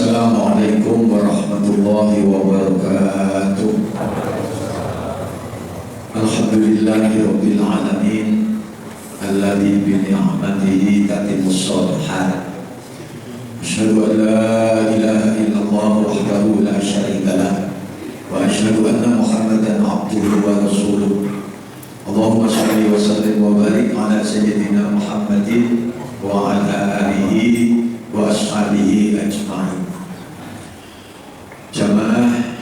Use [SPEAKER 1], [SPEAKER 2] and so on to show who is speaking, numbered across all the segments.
[SPEAKER 1] Assalamualaikum warahmatullahi wabarakatuh. Alhamdulillahirabbil alamin alladzi bi ni'matihi tatimmus shalihat. Asyhadu an la ilaha illallah wahdahu la syarika lah wa asyhadu anna Muhammadan abduhu wa rasuluh. Allahumma shalli wa sallim wa barik ala sayyidina Muhammadin wa ala alihi wa ashabihi ajma'in. Jamaah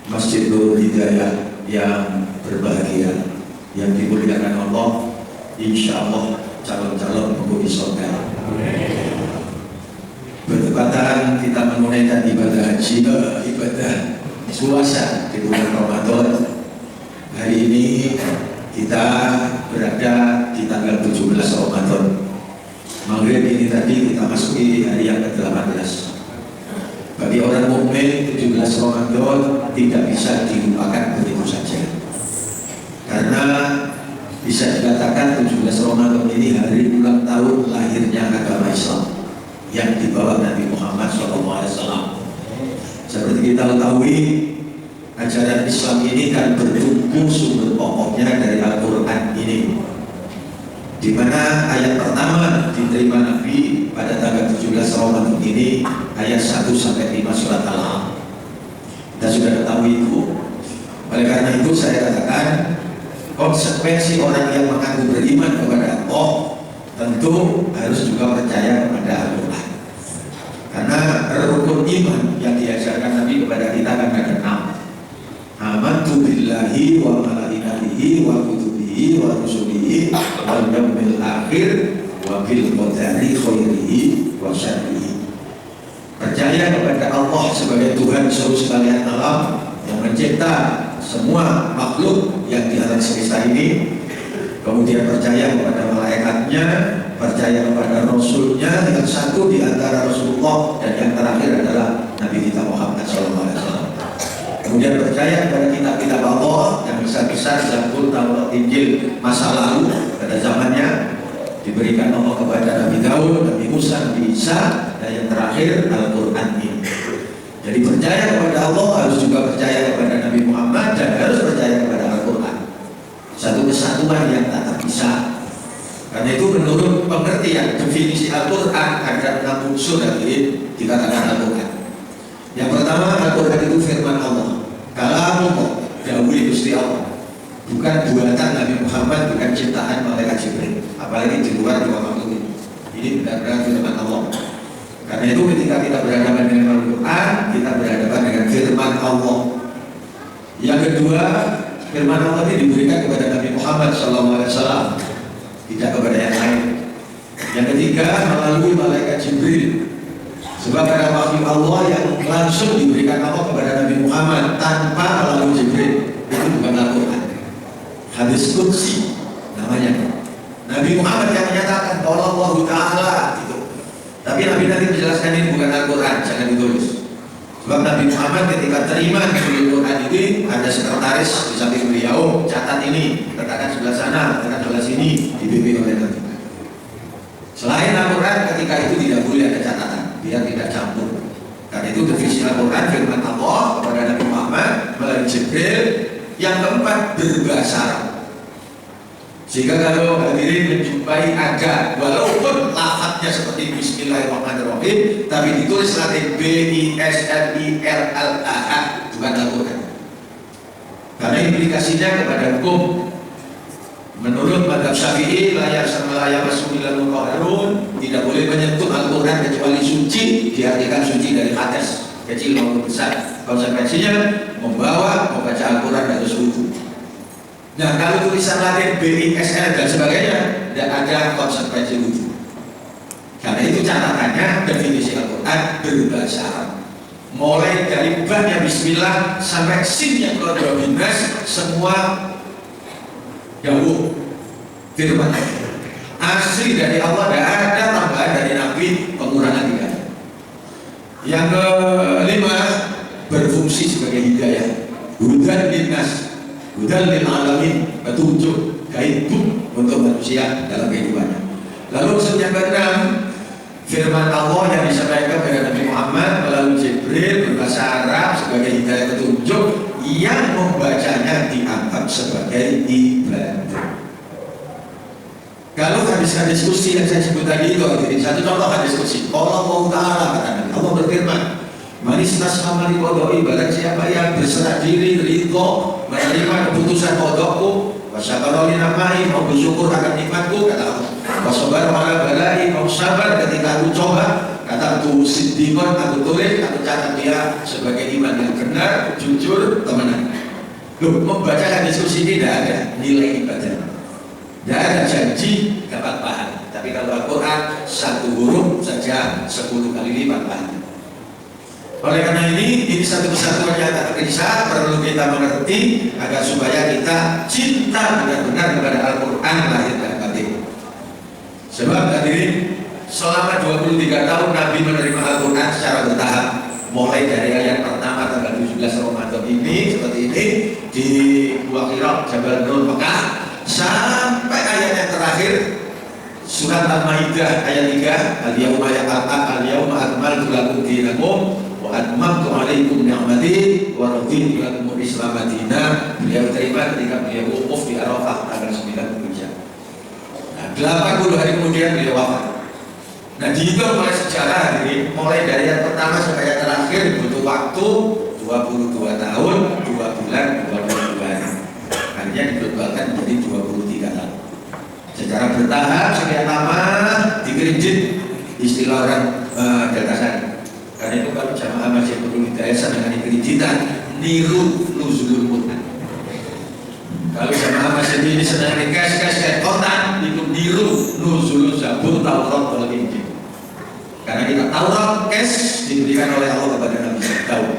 [SPEAKER 1] Masjid Nurul Hidayah yang berbahagia, yang dimuliakan Allah, insya Allah calon-calon penghuni surga. Bertepatan kita menunaikan ibadah haji, ibadah puasa di bulan Ramadan. Hari ini kita berada di tanggal 17 Ramadan. Maghrib ini tadi kita masuki hari yang ke-18. Bagi orang mukmin 17 Ramadan tidak bisa dilupakan begitu saja. Karena bisa dikatakan 17 Ramadan ini hari ulang tahun lahirnya agama Islam yang dibawa Nabi Muhammad SAW. Seperti kita ketahui, ajaran Islam ini kan bertumbuh sumber pokoknya dari Al-Quran ini, di mana ayat pertama diterima Nabi pada tanggal 17 Ramadan ini ayat 1-5 surat Al-Alaq. Kita sudah ketahui itu. Oleh karena itu saya katakan konsekuensi orang yang mengaku beriman kepada Allah tentu harus juga percaya kepada Al-Quran. Karena rukun iman yang diajarkan Nabi kepada kita kan ada 6. Amantu billahi wa malaikatihi wa kutubihi wa rusulihi wal yawmil akhir wa bil qadari khairihi wa syarrihi. Percaya kepada Allah sebagai Tuhan seluruh sekalian alam yang mencipta semua makhluk yang di alam semesta ini. Kemudian percaya kepada malaikatnya, percaya kepada Rasulnya yang satu di antara Rasulullah dan yang terakhir adalah Nabi kita Muhammad SAW. Kemudian percaya kepada kitab-kitab Allah yang besar-besar, Zabur, Taurat, Injil masa lalu pada zamannya diberikan Allah kepada Nabi Daud, Nabi Musa, Nabi Isa, dan yang terakhir Al-Quran ini. Jadi percaya kepada Allah harus juga percaya kepada Nabi Muhammad dan harus percaya kepada Al-Quran. Satu kesatuan yang tak terpisah. Karena itu menurut pengertian definisi Al-Quran ada 6 unsur yang dikatakan Al-Quran. Yang pertama, Al-Quran itu firman Allah. Kalamullah, dahului Gusti Allah. Bukan buatan Nabi Muhammad, bukan ciptaan malaikat Jibril. Apalagi di luar dua makhluk ini. Ini benar-benar firman Allah. Karena itu ketika kita berhadapan dengan Al-Quran, kita berhadapan dengan firman Allah. Yang kedua, firman Allah ini diberikan kepada Nabi Muhammad SAW, tidak kepada yang lain. Yang ketiga, melalui malaikat Jibril. Sebab ada wahyu Allah yang langsung diberikan Allah kepada Nabi Muhammad tanpa melalui Jibril. Itu bukan Al-Quran. Hadis Qudsi namanya. Nabi Muhammad yang menyatakan bahwa Allah Ta'ala itu. Tapi Nabi nanti menjelaskan ini bukan Al-Quran, jangan ditulis. Sebab Nabi Muhammad ketika terima Al-Quran ini ada sekretaris di samping beliau, catat ini, letakkan sebelah sana, letakkan sebelah sini, dibimbing oleh Nabi. Selain Al-Quran ketika itu tidak boleh ada catatan, biar tidak campur. Karena itu definisi Al-Quran firman Allah kepada Nabi Muhammad melalui Jibril. Yang keempat, berbahasa Arab. Sehingga kalau hadirin menjumpai ada walaupun lafadznya seperti Bismillahirrahmanirrahim, tapi ditulis Latin Bismillah, bukan Al-Quran. Karena implikasinya kepada hukum. Menurut madhab Syafi'i, layar sama layar Rasulullah Muqarrarun tidak boleh menyentuh Al-Quran kecuali suci, diartikan suci dari hadas, kecil maupun besar. Konsekuensinya membawa membaca Al-Quran harus wudu. Nah, kalau tulisan Latin BISL dan sebagainya, tidak ada konsekuensi wudu. Karena itu catatannya definisi Al-Quran berbahasa Arab. Mulai dari banyak Bismillah sampai sin yang keluar dari Nas, semua jauh firman asli dari Allah, tidak ada tambahan dari Nabi, pengurangan tidak. Yang kelima, berfungsi sebagai hidayah, hudan linnas, hudan lil alamin, petunjuk hidup untuk manusia dalam kehidupannya. Lalu unsur yang keenam, firman Allah yang disampaikan kepada Nabi Muhammad melalui sebagai ibadah. Kalau hadis diskusi yang saya sebut tadi itu, jadi satu contoh hadis diskusi. Allah Ta'ala kata Allah berfirman, manis tasma li qada'i, barang siapa yang berserah diri, ridho, menerima keputusan qada'ku, wa syakara li nafai, mau bersyukur akan nikmatku, kata Allah. Wa sabara ala balai, mau sabar ketika aku coba, kata aku siddiqon, aku tulis, aku catat dia sebagai iman yang benar, jujur, temenan. Loh, membaca hadis diskusi ini tidak ada nilai ibadah. Tidak ada janji dapat pahala. Tapi kalau Al-Quran satu huruf saja 10 kali lipat pahala. Oleh karena ini satu kesatuan yang tak terpisah, perlu kita mengerti agar supaya kita cinta benar-benar kepada Al-Quran lahir dan batin. Sebab hadirin, selama 23 tahun Nabi menerima Al-Quran secara bertahap, mulai dari ayat pertama tanggal 17 Ramadan ini seperti ini di Gua Hira Jabal Nur Mekah, sampai ayat yang terakhir surat Al-Maidah ayat 3, al-yawma akmaltu lakum dinakum wa atmamtu alaikum ni'mati wa raditu lakum al-Islam madina. Beliau terima ketika beliau wukuf di Arafah tanggal 9 Dzulhijjah. Nah, 80 hari kemudian beliau wafat. Nah, dihitung oleh sejarah ini, mulai dari yang pertama sampai yang terakhir butuh waktu 22 tahun, 2 bulan, 22 hari. Hanya ditotalkan menjadi 23 tahun. Secara bertahap, sekian lama dikredit istilah orang datasan. Karena itu kalau jamaah masih perlu didayasa dengan kreditan niru nuzulul Quran. Kalau jamaah masih ini sedang cash kayak kontan, itu niru nuzulul Zabur, Taurat, dan Injil. Karena kita Taurat cash diberikan oleh Allah kepada Nabi Daud,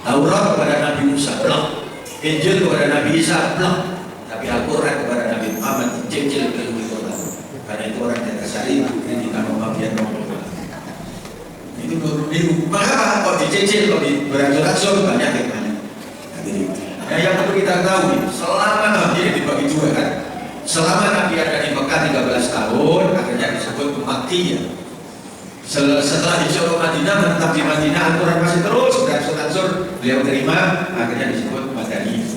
[SPEAKER 1] Taurat kepada Nabi Musa, Injil kepada Nabi Isa, tapi Al-Quran kepada Nabi Muhammad, cicil ke ilmu Quran. Karena itu orang yang tersari kreditan Muhammadiyah itu niru. Maka kok dicicil, kok berangsur-angsur banyak hikmahnya. Nah, yang perlu kita tahu, selama Nabi ini dibagi dua kan, selama Nabi ada di Mekah 13 tahun, akhirnya disebut Makkiyah. Setelah hijrah ke Madinah, menetap di Madinah, Al-Quran masih terus berangsur-angsur beliau terima, akhirnya disebut Madaniyah.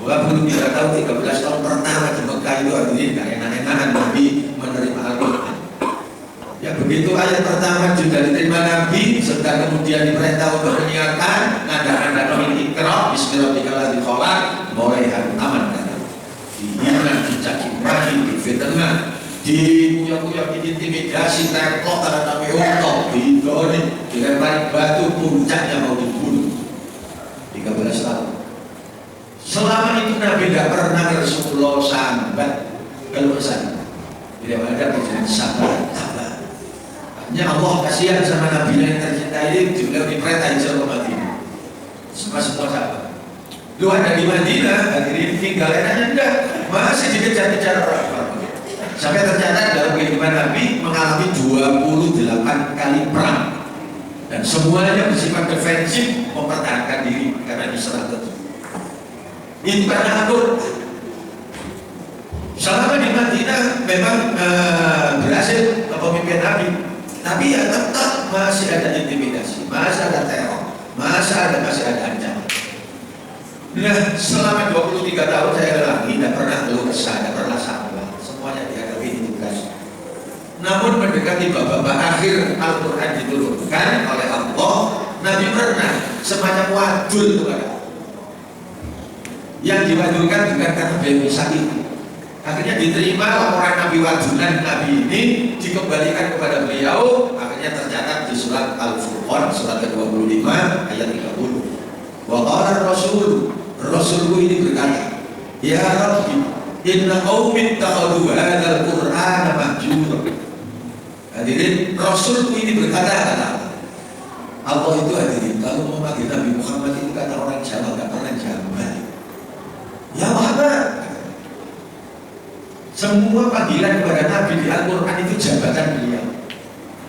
[SPEAKER 1] 23 tahun, 13 tahun pertama di Mekah itu artinya enak-enakan Nabi menerima Al-Quran. Ya begitu ayat pertama juga diterima Nabi, serta kemudian diperintah untuk menyiarkan nada-nada nomor Iqra, Bismillahirrahmanirrahim, mulai hari aman kata. Dihina, dicaci maki, difitnah, dikuyang-kuyang, diintimidasi, terplok karena Nabi Untok, didoni, dilempari batu, puncaknya mau dibunuh. 13 tahun. Selama itu Nabi tidak pernah Rasulullah sambat keluh kesah. Tidak ada perjanjian sabar. Hanya Allah kasihan sama Nabi yang tercinta ini, juga diperintah hijrah ke Madinah. Semua sahabat. Lu ada di Madinah, hadirin tinggal enaknya enggak, masih dikejar-kejar orang. Sampai tercatat dalam kehidupan Nabi mengalami 28 kali perang, dan semuanya bersifat defensif, mempertahankan diri karena diserang terus. Itu karena atur. Selama di Madinah memang berhasil kepemimpinan Nabi, tapi ya tetap masih ada intimidasi, masih ada teror, masih ada ancaman. Nah, selama 23 tahun saya ulangi, tidak pernah keluh kesah, tidak pernah sabar, semuanya dihadapi tugas. Namun mendekati babak akhir Al-Quran diturunkan oleh Allah, Nabi pernah semacam wadul kepada yang diwadulkan bukan karena beliau sakit. Akhirnya diterima laporan Nabi wadulan Nabi ini, dikembalikan kepada beliau. Akhirnya tercatat di surat Al-Furqan surat ke-25 ayat 30. Wa qala Rasulku ini berkata, ya Rabbi, inna qaumi ittakhadhu hadzal Qur'ana mahjura. Hadirin, Rasulku ini berkata, Allah itu hadirin, kalau mau memanggil Nabi Muhammad itu kata orang Jawa gak pernah jabat. Ya Muhammad. Semua panggilan kepada Nabi di Al-Quran itu jabatan beliau.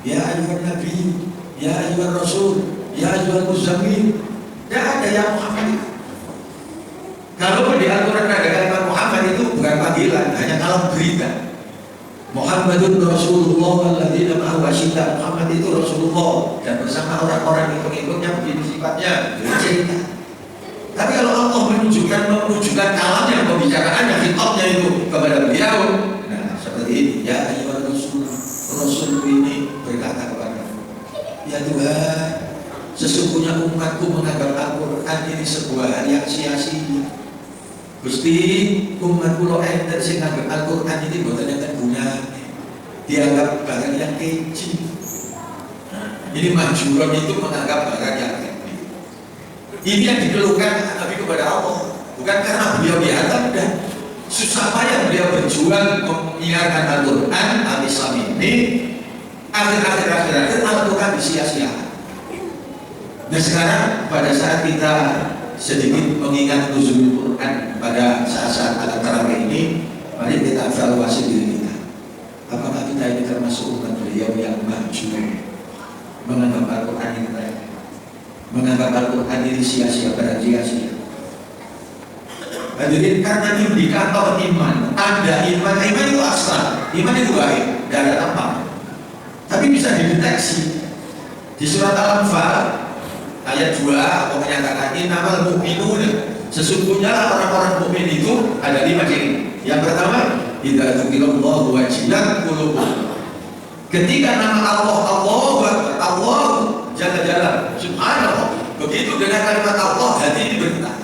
[SPEAKER 1] Ya ayyuhan Nabi, ya ayyuhan Rasul, ya ayyuhan Muzammil. Tidak ada yang Muhammad itu. Kalau di Al-Quran ada kalimat Muhammad itu bukan panggilan, hanya kalau berita. Muhammadun Rasulullah walladzina ma'ahu asyidda. Muhammad itu Rasulullah dan bersama orang-orang yang pengikutnya begini sifatnya, cerita. Tapi kalau Allah menunjukkan kalamnya, pembicaraannya, khitabnya itu kepada beliau, nah seperti ini, ya ayyuhar Rasul ini berkata kepada, ya Tuhan, sesungguhnya umatku menganggap Al-Quran ini sebuah hal yang sia-sia. Gusti, umatku lo enten sing nganggap Al-Quran ini buatan yang gunanya, dianggap barang yang kecil. Ini Mahjuron itu menganggap barang yang kecil. Ini yang dikeluhkan Nabi kepada Allah, bukan karena beliau dianggap dan susah payah beliau berjuang menyiarkan Al-Quran al-Islam ini. Akhir-akhir Al-Quran disia-siakan. Nah sekarang pada saat kita sedikit mengingat nuzul Quran pada saat-saat alat tarawih ini, mari kita evaluasi diri kita. Apakah kita ini termasuk umat beliau yang maju, menganggap Al-Quran ini remeh, menganggap Al-Quran ini sia-sia, barang sia-sia? Hadirin, karena indikator iman, tanda iman itu asal, iman itu baik, tidak ada tampak, tapi bisa dideteksi. Di surat Al-Anfal ayat 2 Allah menyatakan innamal mu'minun, sesungguhnya orang-orang mukmin itu ada 5 ciri. Yang pertama, idza dzukirallahu wajilat qulubuhum. Ketika nama Allah jalla-jalla, subhanallah, begitu dengan kalimat Allah hati ini bergetar.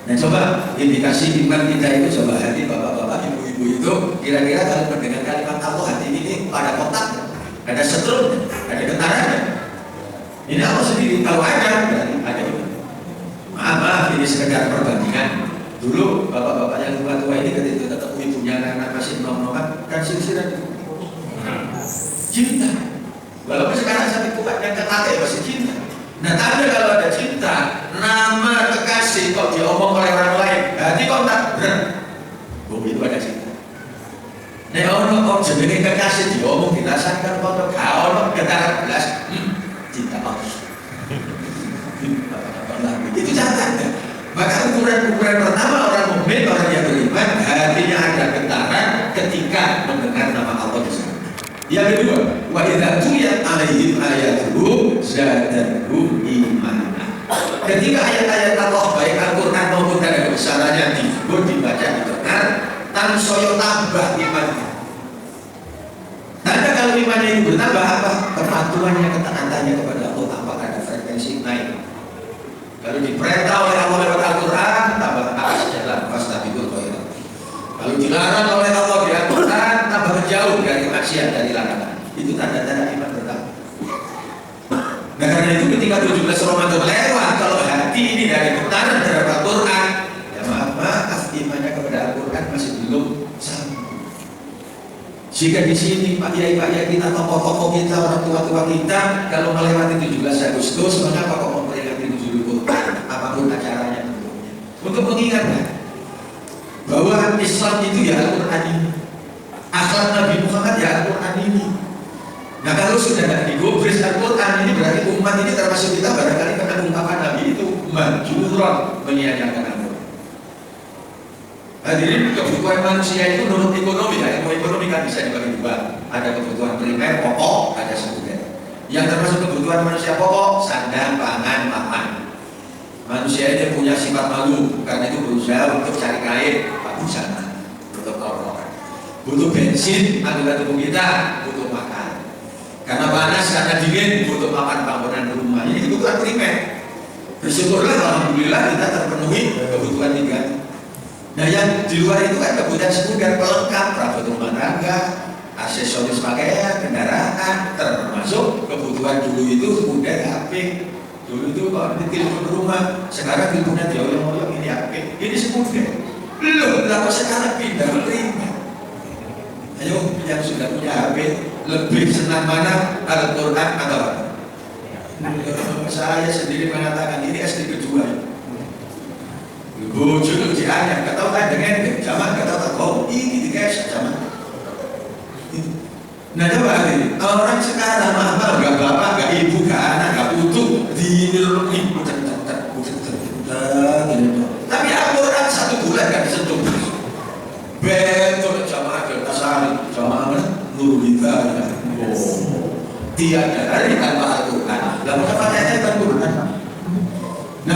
[SPEAKER 1] Nah coba indikasi iman kita itu, coba hati bapak-bapak, ibu-ibu itu kira-kira kalau mendengar kalimat Allah hati ini pada kotak, ada setrum, ada getarannya. Ini Allah sendiri, kalau ada berarti ada iman. Maaf, ini sekedar perbandingan. Dulu bapak-bapak yang tua-tua ini ketika ketemu ibunya anak masih nom-noman, kan silsilah cinta. Walaupun sekarang sampai tua yang kakek masih cinta. Nah tanda kalau ada cinta, nama kekasih kok diomong oleh orang lain, hati kok tak berat. Itu ada cinta. Nek ono jenenge kekasih diomong dirasakan kok gak ono getaran belas. Cinta Allah. Itu catatan. Maka ukuran pertama orang mukmin, orang yang beriman, hatinya ada getaran ketika mendengar nama Allah disebut. Yang kedua, wa idza tuliyat alaihim ayatuhu zadatuhum imanan. Ketika ayat-ayat Allah baik Al-Quran maupun tanda kebesarannya dibaca didengar, tansaya tambah imannya. Tanda kalau imannya itu bertambah apa? Kepatuhannya, ketaatannya kepada Allah tampak ada frekuensi naik. Kalau diperintah oleh Allah lewat Al-Quran, tambah atas jalan fastabiqul khairat. Kalau dilarang oleh Allah di Al-Quran, tambah jauh dari maksiat, dari larangan. Itu tanda-tanda iman bertambah. Nah karena itu ketika 17 Ramadan lewat, kalau hati ini dari getaran terhadap Al-Quran, ya maaf, imannya kepada Al-Quran masih belum sampai. Jika di sini Pak Yai kita, tokoh-tokoh kita, orang tua-tua kita, kalau melewati 17 Agustus, mengapa kok memperingati nuzul Quran, apapun acaranya tentunya, untuk mengingatkan bahwa Islam itu ya Al-Quran ini, akhlak Nabi Muhammad ya Al-Quran ini. Nah kalau sudah tidak digubris Al-Quran ini, berarti umat ini termasuk kita barangkali karena ungkapan Nabi itu manjuron, menyanyiakan Al-Quran. Hadirin, kebutuhan manusia itu menurut ekonomi, ya ilmu ekonomi kan bisa dibagi dua. Ada kebutuhan primer, pokok, ada sekunder. Yang termasuk kebutuhan manusia pokok, sandang, pangan, makan. Manusia ini punya sifat malu, karena itu berusaha untuk cari kain, busana, untuk orang. Butuh bensin, anggota tubuh kita, butuh makan. Karena panas, karena dingin, butuh makan bangunan rumah. Ini kebutuhan primer. Bersyukurlah, alhamdulillah kita terpenuhi kebutuhan tiga. Nah yang di luar itu kan kebutuhan sekunder, pelengkap, perabot rumah tangga, aksesoris pakaian, kendaraan, termasuk kebutuhan dulu itu sekunder HP. Dulu itu kalau di telepon rumah, sekarang teleponnya dioyong-oyong, ini HP, ini sekunder. Belum, lah sekarang pindah menerima. Ayo yang sudah punya HP, lebih senang mana, Al-Quran atau apa? Saya sendiri mengatakan ini SD kedua. Bojo itu dianyam, gak tau kan dengan zaman, gak tau oh ini dikasih zaman. Nah coba ini, orang sekarang mahal, gak bapak, gak ibu, gak anak, gak putu, dinilai tapi Al-Quran 1 bulan gak disentuh. Betul jamaah Al-Tasari, jamaah Nurul Hidayah. Tiada hari tanpa Al-Quran. Lalu apa ayatnya Al-Quran? Nah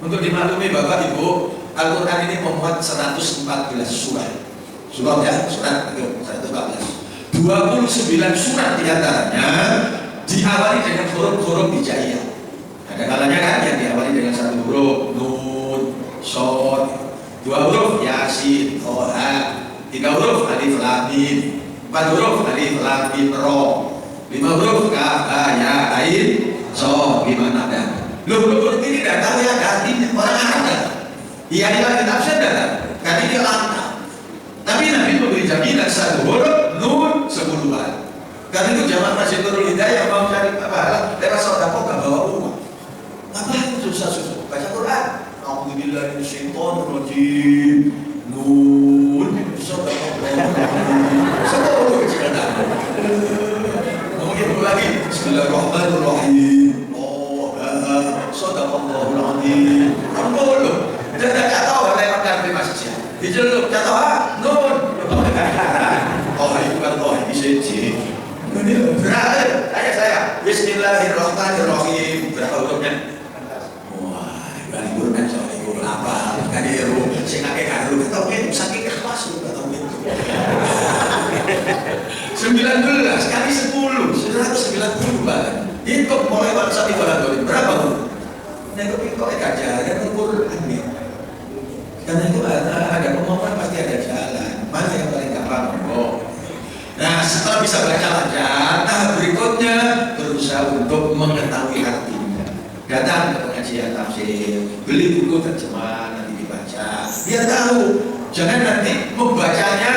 [SPEAKER 1] Untuk dimaklumi Bapak Ibu, Al-Quran ini memuat 114 surat. Surat ya, surat itu 114. 29 surat diantaranya diawali dengan huruf-huruf hijaiyah. Ada kalanya kan yang diawali dengan satu huruf Nun, Shod, dua huruf Yasin, Toha, tiga huruf Alif Lam Mim, empat huruf Alif Lam Mim Ro, lima huruf Kaf Ha Ya Ain So. Gimana dah? Huruf ini tidak tahu ya artinya orang Arab. Iya lagi tafsir dah, karena ini langka. Tapi Nabi memberi jaminan satu huruf Nun 10 kali. Karena itu jamaah masih turun hidayah mau cari pahala lewat sedekah gak bawa uang. Ngapain susah-susah baca Quran? Alhamdulillah ini syaitan rajim. Nun sedekah. Semua kecil dah. Mungkin lagi Bismillahirrahmanirrahim. Oh, sadaqallahul azim. Ampun. Dan tak tahu lewat karpe masjid. Dijeluk tak tahu Nun. Oh, itu kan ini sih. Berapa? Tanya saya. Bismillahirrahmanirrahim. Berapa hurufnya? Wah, dari Quran soal itu apa? Kan itu sing akeh karo tahu itu saking ikhlas lu tahu itu. 19 kali 10, 190 banget. Itu mulai bangsa di Baladori. Berapa huruf? Nek kok kajaran Quran ya. Karena itu ada kemauan pasti ada jalan. Mana yang paling gampang? Nah, setelah bisa baca lancar, tahap berikutnya berusaha untuk mengetahui artinya. Datang ke pengajian tafsir, beli buku terjemahan, nanti dibaca, biar tahu. Jangan nanti membacanya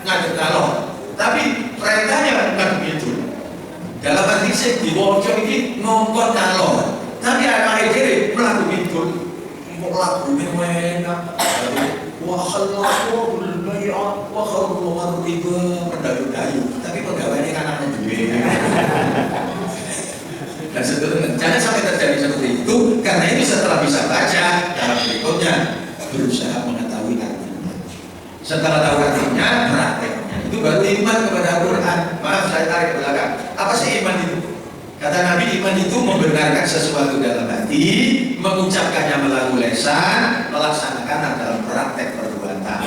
[SPEAKER 1] ngadep kalor, tapi perintahnya bukan begitu. Dalam arti sih di wajah ini ngongkon kalor, tapi anak diri melaku itu, melaku enak. Wa khalaqul bai'a wa kharrama riba pendayu-dayu tapi pegawainya kan anak gede. Dan seterusnya jangan sampai terjadi seperti itu. Karena itu setelah bisa baca dalam berikutnya berusaha mengetahui artinya. Setelah tahu artinya prakteknya itu baru iman kepada Al-Quran. Maaf saya tarik ke belakang. Apa sih iman itu? Kata Nabi, iman itu membenarkan sesuatu dalam hati, mengucapkannya melalui lisan, melaksanakan dalam praktek perbuatan.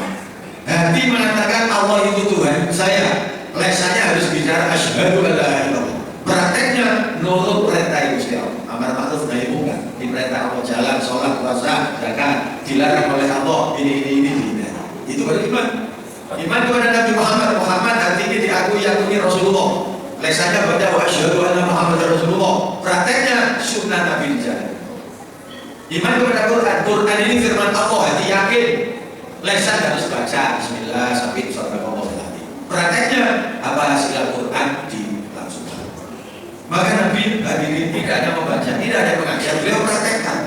[SPEAKER 1] Hati mengatakan Allah itu Tuhan saya, lisannya harus bicara asyhadu an la ilaha illallah. Prakteknya nurut perintah Gusti Allah, amar ma'ruf nahi munkar, diperintah Allah jalan, sholat, puasa, zakat, dilarang oleh Allah ini. Itu baru iman. Iman kepada Nabi Muhammad artinya diakui Rasulullah. Lesannya baca wa asyhadu anna Muhammadar Rasulullah. Prakteknya sunnah Nabi dijalankan. Iman kepada Quran ini firman Allah, hati yakin. Lesan harus baca bismillah sampai sadaqallahu alazim. Prakteknya apa hasil Al-Quran dilangsungkan. Maka Nabi hadirin tidak hanya membaca, tidak hanya mengajar, beliau praktekkan.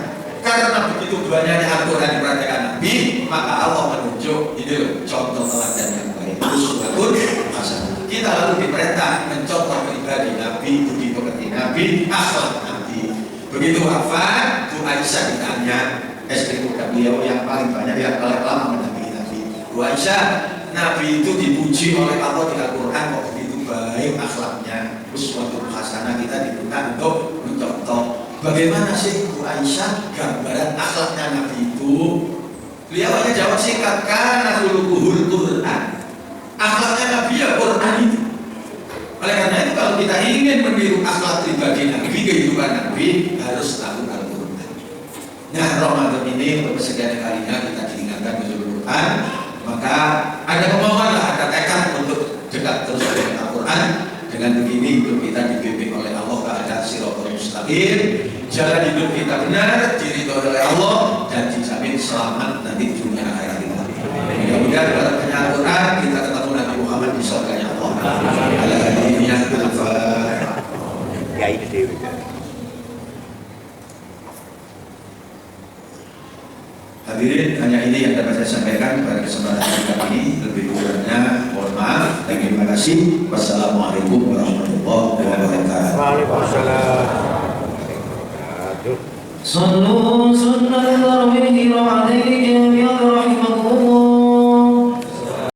[SPEAKER 1] Karena begitu banyaknya Al-Quran dipraktekkan Nabi, maka Allah menunjuk ini contoh teladan yang baik. Uswatun hasanah. Kita lalu diperintah mencontoh pribadi Nabi, budi pekerti Nabi, akhlak Nabi. Begitu wafat, Bu Aisyah ditanya, istri muda beliau yang paling banyak yang paling lama mendampingi Nabi. Bu Aisyah, Nabi itu dipuji oleh Allah di Al-Quran kok begitu baik akhlaknya. Uswatun hasanah, kita diminta untuk mencontoh. Bagaimana sih Bu Aisyah gambaran akhlaknya Nabi itu? Beliau hanya jawab singkat, kana khuluquhul Quran. Akhlaknya Nabi ya Quran itu. Oleh karena itu kalau kita ingin meniru akhlak pribadi Nabi, kehidupan Nabi, harus tahu Al-Quran. Nah, Ramadan ini untuk kesekian kalinya kita diingatkan ke Al-Quran, maka ada kemauan lah, ada tekad untuk dekat terus dengan Al-Quran. Dengan begini hidup kita dibimbing oleh Allah kepada siratal mustaqim, jalan hidup kita benar, diridhoi oleh Allah, dan dijamin selamat nanti dunia akhirat kita. Mudah-mudahan dalam Al-Quran kita ketemu Nabi Muhammad di surganya Allah.
[SPEAKER 2] Ya ini dewi.
[SPEAKER 1] Hadirin, hanya ini yang dapat saya sampaikan pada kesempatan kita ini. Lebih kurangnya mohon maaf dan terima kasih. Wassalamualaikum warahmatullahi wabarakatuh.
[SPEAKER 2] Waalaikumsalam.
[SPEAKER 3] صلوا سنة التراويح ركعتين جميعا